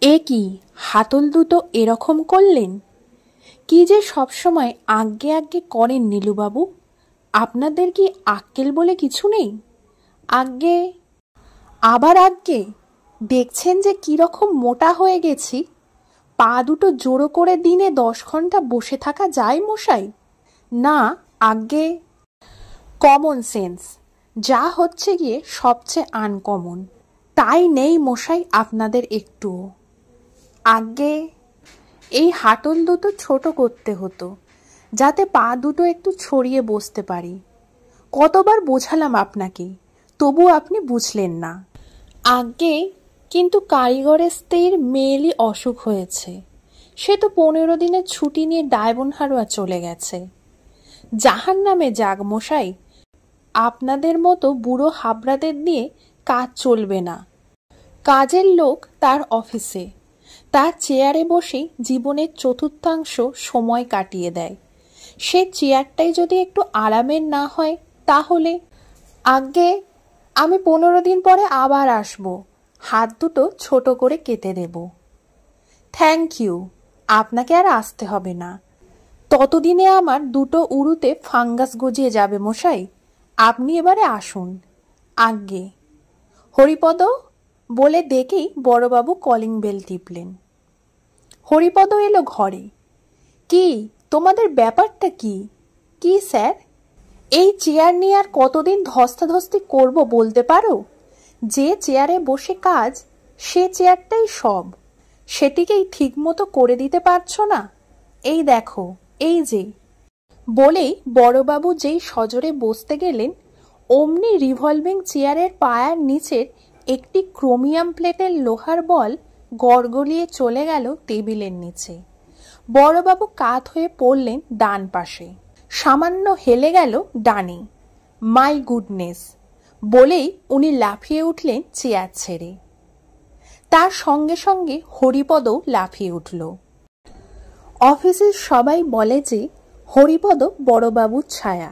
এ কি, হাতল দুটো এরকম করলেন? কি যে সবসময় আজ্ঞে আজ্ঞে করেন নীলুবাবু। আপনাদের কি আক্কেল বলে কিছু নেই? আজ্ঞে আবার আজ্ঞে। দেখছেন যে কিরকম মোটা হয়ে গেছি। পা দুটো জোড়ো করে দিনে 10 ঘন্টা বসে থাকা যায় মশাই? না আজ্ঞে। কমন সেন্স যা হচ্ছে গিয়ে সবচেয়ে আনকমন, তাই নেই মশাই আপনাদের একটুও। আজ্ঞে, এই হাতল দুটো ছোট করতে হতো যাতে পা দুটো একটু ছড়িয়ে বসতে পারি। কতবার বোঝালাম আপনাকে, তবু আপনি বুঝলেন না। আজ্ঞে, কিন্তু কারিগরের স্ত্রীর মেয়েলি অসুখ হয়েছে, সে তো 15 দিনের ছুটি নিয়ে ডায়মন্ডহারবার চলে গেছে। জাহান্নামে যাক মশাই, আপনাদের মতো বুড়ো হাবড়াদের দিয়ে কাজ চলবে না। কাজের লোক তার অফিসে, তার চেয়ারে বসেই জীবনের চতুর্থাংশ সময় কাটিয়ে দেয়। সে চেয়ারটাই যদি একটু আরামের না হয় তাহলে। আজ্ঞে, আমি 15 দিন পরে আবার আসব, হাত দুটো ছোট করে কেটে দেব। থ্যাংক ইউ, আপনাকে আর আসতে হবে না। ততদিনে আমার দুটো উরুতে ফাঙ্গাস গজিয়ে যাবে মশাই। আপনি এবারে আসুন। আজ্ঞে। হরিপদ বলে ডেকেই বড়বাবু কলিং বেল টিপলেন। হরিপদ এলো ঘরে। কি, তোমাদের ব্যাপারটা কি? কি স্যার? এই চেয়ার নিয়ে আর কতদিন ধস্তাধস্তি করব বলতে পারো? যে চেয়ারে বসে কাজ, সে চেয়ারটাই সব। সেটিকেই ঠিকমতো করে দিতে পারছো না। এই দেখো, এই যে। বলেই বড়বাবু যেই সজোরে বসতে গেলেন, অমনি রিভলভিং চেয়ারের পায়ার নিচের একটি ক্রোমিয়াম প্লেটের লোহার বল গড়গড়িয়ে চলে গেল টেবিলের নিচে। বড়বাবু কাত হয়ে পড়লেন ডান পাশে। সামান্য হেলে গেল ডানে। মাই গুডনেস বলেই উনি লাফিয়ে উঠলেন চেয়ার ছেড়ে। তার সঙ্গে সঙ্গে হরিপদও লাফিয়ে উঠল। অফিসের সবাই বলে যে হরিপদ বড়বাবুর ছায়া।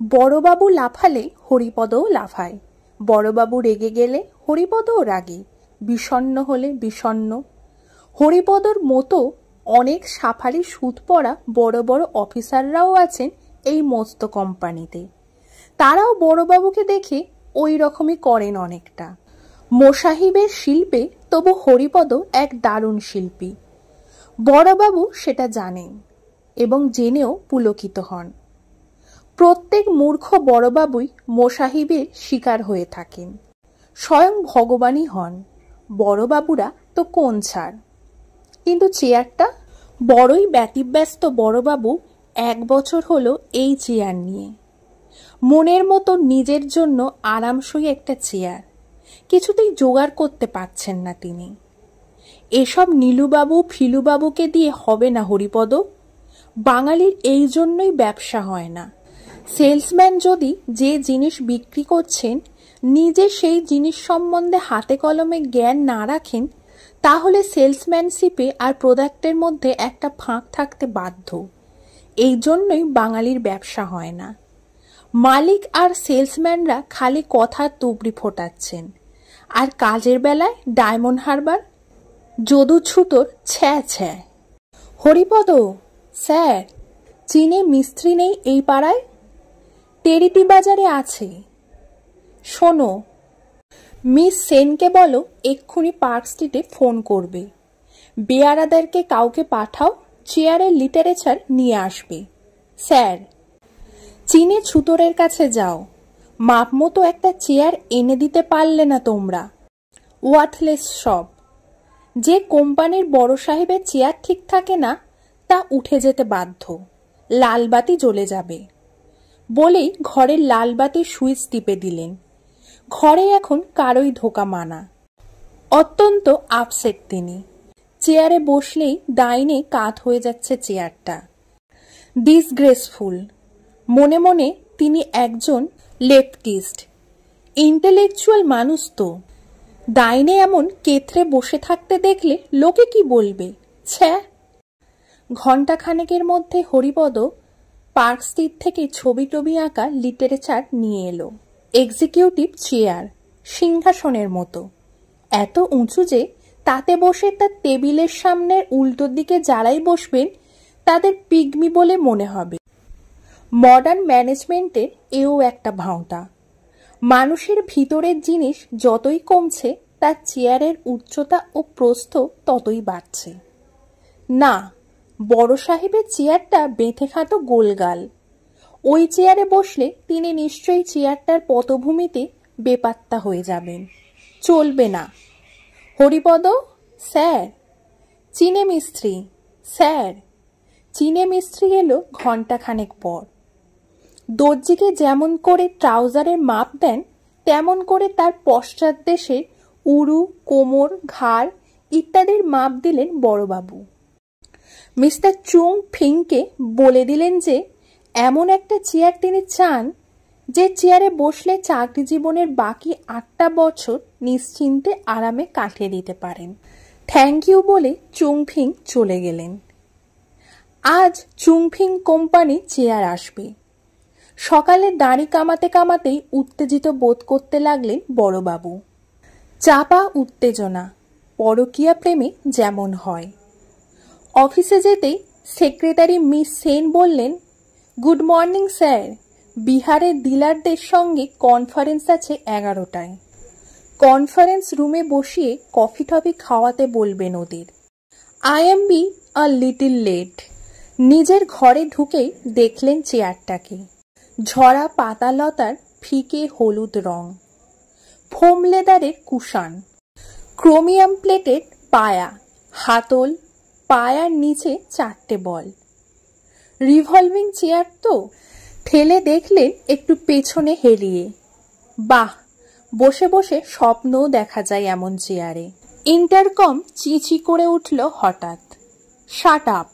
বড়বাবু লাফালে হরিপদও লাফায়। বড়বাবু রেগে গেলে হরিপদও রাগে, বিষণ্ণ হলে বিষণ্ণ। হরিপদর মতো অনেক সাফারি সুদ পড়া বড় বড় অফিসাররাও আছেন এই মস্ত কোম্পানিতে। তারাও বড়বাবুকে দেখে ওই রকমই করেন অনেকটা। মোসাহিবের শিল্পে তবু হরিপদ এক দারুণ শিল্পী। বড়বাবু সেটা জানেন এবং জেনেও পুলকিত হন। প্রত্যেক মূর্খ বড়বাবুই মোসাহিবের শিকার হয়ে থাকেন। স্বয়ং ভগবানই হন। বড়বাবুরা তো কোন ছাড়। কিন্তু চেয়ারটা? বড়ই ব্যতিব্যস্ত বড়বাবু 1 বছর হলো এই চেয়ার নিয়ে। মনের মতো নিজের জন্য আরামসই একটা চেয়ার কিছুতেই জোগাড় করতে পারছেন না তিনি। এসব নীলুবাবু ফিলুবাবুকে দিয়ে হবে না হরিপদ। বাঙালির এই জন্যই ব্যবসা হয় না। সেলসম্যান যদি যে জিনিস বিক্রি করছেন নিজে সেই জিনিস সম্বন্ধে হাতে কলমে জ্ঞান না রাখেন, তাহলে সেলসম্যানশিপে আর প্রোডাক্টের মধ্যে একটা ফাঁক থাকতে বাধ্য। এই জন্যই বাঙালির ব্যবসা হয় না। মালিক আর সেলসম্যানরা খালি কথার তুবড়ি ফোটাচ্ছেন, আর কাজের বেলায় ডায়মন্ড হারবার যদু ছুতোর ছ্যা ছ্যা। হরিপদ স্যার, চীনে মিস্ত্রি নেই এই পাড়ায়? টেরিটি বাজারে আছে। শোনো, মিস সেনকে বলো এক্ষুনি পার্ক স্ট্রিটে ফোন করবে। বেয়ারাদেরকে কাউকে পাঠাও, চেয়ারের লিটারেচার নিয়ে আসবে। স্যার, চীনে ছুতোরের কাছে যাও, মাপ মতো একটা চেয়ার এনে দিতে পারলে না তোমরা? ওয়ার্থলেস সব। যে কোম্পানির বড় সাহেবের চেয়ার ঠিক থাকে না তা উঠে যেতে বাধ্য, লালবাতি জ্বলে যাবে। বলেই ঘরের লালবাতির সুইচ টিপে দিলেন। ঘরে এখন কারোই ঢোকা মানা। অত্যন্ত আপসেট তিনি। চেয়ারে বসলেই ডাইনে কাত হয়ে যাচ্ছে চেয়ারটা। ডিসগ্রেসফুল। মনে মনে তিনি একজন লেফটিস্ট, ইন্টেলেকচুয়াল মানুষ তো। ডাইনে এমন কেথরে বসে থাকতে দেখলে লোকে কি বলবে? ছ্যা। ঘণ্টাখানেকের মধ্যে হরিপদ পার্ক স্ট্রিট থেকে ছবি টবি আঁকা লিটারেচার নিয়ে এলো। এক্সিকিউটিভ চেয়ার, সিংহাসনের মতো, এত উঁচু যে তাতে বসে তার টেবিলের সামনের উল্টো দিকে যারাই বসবেন তাদের পিগমি বলে মনে হবে। মডার্ন ম্যানেজমেন্টের এও একটা ভাঁওতা। মানুষের ভিতরের জিনিস যতই কমছে তার চেয়ারের উচ্চতা ও প্রস্থ ততই বাড়ছে। না, বড় সাহেবের চেয়ারটা বেঁথে খাতো গোলগাল। ওই চেয়ারে বসলে তিনি নিশ্চয়ই চেয়ারটার পটভূমিতে বেপাত্তা হয়ে যাবেন, চলবে না। হরিপদ স্যার, চিনে মিস্ত্রি স্যার। চিনে মিস্ত্রি এলো ঘণ্টাখানেক পর। দর্জিকে যেমন করে ট্রাউজারের মাপ দেন তেমন করে তার পশ্চাৎ দেশে উরু, কোমর, ঘাড় ইত্যাদির মাপ দিলেন বড়বাবু। মিস্টার চুং ফিংকে বলে দিলেন যে এমন একটা চেয়ার তিনি চান যে চেয়ারে বসলে চাকরি জীবনের বাকি 8টা বছর নিশ্চিন্তে আরামে কাটিয়ে দিতে পারেন। থ্যাংক ইউ বলে চুংফিং চলে গেলেন। আজ চুংফিং কোম্পানি চেয়ার আসবে। সকালে দাড়ি কামাতে কামাতেই উত্তেজিত বোধ করতে লাগলেন বড়বাবু। চাপা উত্তেজনা, পরকীয়া প্রেমে যেমন হয়। অফিসে যেতেই সেক্রেটারি মিস সেন বললেন, গুড মর্নিং স্যার, বিহারের ডিলারদের সঙ্গে কনফারেন্স আছে 11টায়। কনফারেন্স রুমে বসিয়ে কফি টফি খাওয়াতে বলবেন ওদের। I am be a little late. নিজের ঘরে ঢুকেই দেখলেন চেয়ারটাকে। ঝরা পাতালতার ফিকে হলুদ রং, ফোম লেদারের কুশান, ক্রোমিয়াম প্লেটেড পায়া, হাতল, পায়ার নিচে 4টে বল। রিভলভিং চেয়ার তো। ঠেলে দেখলেন একটু পেছনে হেলিয়ে। বাহ, বসে বসে স্বপ্নও দেখা যায় এমন চেয়ারে। ইন্টারকম চিঁচি করে উঠল হঠাৎ। শাট আপ,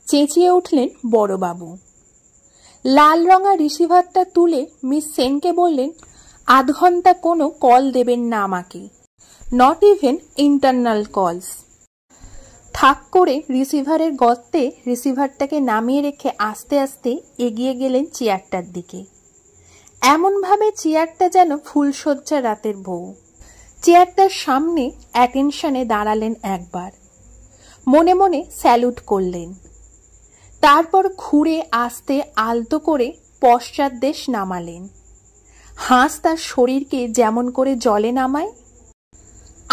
চেঁচিয়ে উঠলেন বড়বাবু। লাল রঙা রিসিভারটা তুলে মিস সেনকে বললেন, আধ ঘন্টা কোনো কল দেবেন না আমাকে, নট ইভেন ইন্টারনাল কলস। থাক করে রিসিভারের গর্তে রিসিভারটাকে নামিয়ে রেখে আস্তে আস্তে এগিয়ে গেলেন চেয়ারটার দিকে। এমনভাবে চেয়ারটা যেন ফুলশয্যা রাতের বউ। চেয়ারটার সামনে অ্যাটেনশনে দাঁড়ালেন একবার, মনে মনে স্যালুট করলেন। তারপর ঘুরে আস্তে আলতো করে পশ্চাৎ দেশ নামালেন। হাঁস তার শরীরকে যেমন করে জলে নামায়।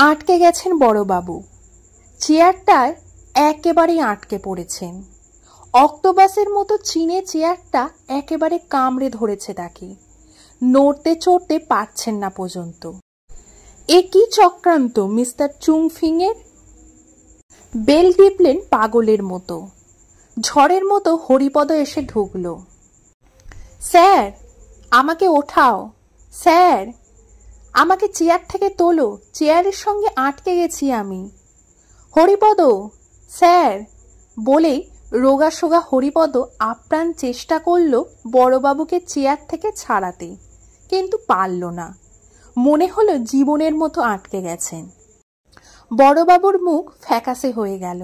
আটকে গেছেন বড়বাবু। চেয়ারটায় একেবারেই আটকে পড়েছেন। অক্টোপাসের মতো চীনে চেয়ারটা একেবারে কামড়ে ধরেছে তাকে। নড়তে চড়তে পারছেন না পর্যন্ত। এ কি চক্রান্ত মিস্টার চুংফিং এর? বেল টিপলেন পাগলের মতো। ঝড়ের মতো হরিপদ এসে ঢুকল। স্যার, আমাকে ওঠাও। স্যার, আমাকে চেয়ার থেকে তোলো, চেয়ারের সঙ্গে আটকে গেছি আমি। হরিপদ স্যার বলেই রোগাসোগা হরিপদ আপ্রাণ চেষ্টা করল বড়বাবুকে চেয়ার থেকে ছাড়াতে, কিন্তু পারল না। মনে হলো জীবনের মতো আটকে গেছেন। বড়বাবুর মুখ ফ্যাকাশে হয়ে গেল।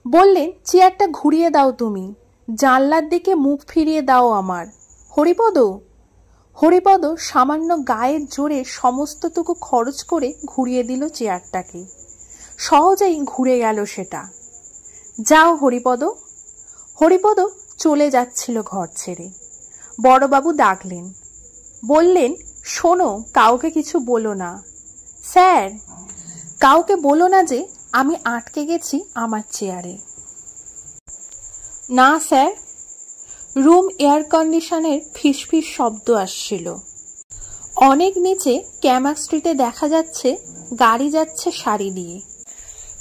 বললেন, চেয়ারটা ঘুরিয়ে দাও তুমি, জানলার দিকে মুখ ফিরিয়ে দাও আমার। হরিপদ। হরিপদ সামান্য গায়ের জোরে সমস্তটুকু খরচ করে ঘুরিয়ে দিল চেয়ারটাকে। সহজেই ঘুরে গেল সেটা। যাও হরিপদ। হরিপদ চলে যাচ্ছিল ঘর ছেড়ে। বড়বাবু ডাকলেন, বললেন, শোনো, কাউকে কিছু বলো না। স্যার, কাউকে বলো না যে আমি আটকে গেছি আমার চেয়ারে। না স্যার। রুম এয়ার কন্ডিশনের ফিসফিস শব্দ আসছিল। অনেক নিচে ক্যামাক স্ট্রিটে দেখা যাচ্ছে গাড়ি যাচ্ছে সারি দিয়ে।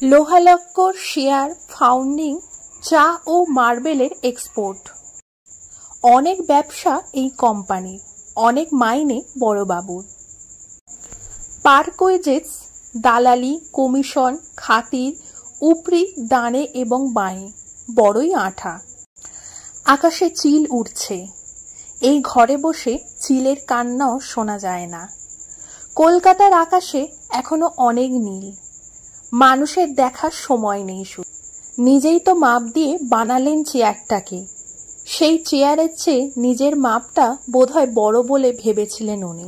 লোহালক্কর, শেয়ার, ফাউন্ডিং, চা ও মার্বেলের এক্সপোর্ট। অনেক ব্যবসা এই কোম্পানির, অনেক মাইনে বড়বাবুর। পারকোয়েজেস, দালালি, কমিশন, খাতির, উপরি, ডানে এবং বাঁয়ে বড়ই আঠা। আকাশে চিল উড়ছে। এই ঘরে বসে চিলের কান্নাও শোনা যায় না। কলকাতার আকাশে এখনো অনেক নীল। মানুষের দেখার সময় নেই শুধু। নিজেই তো মাপ দিয়ে বানালেন চেয়ারটাকে। সেই চেয়ারের চেয়ে নিজের মাপটা বোধহয় বড় বলে ভেবেছিলেন উনি।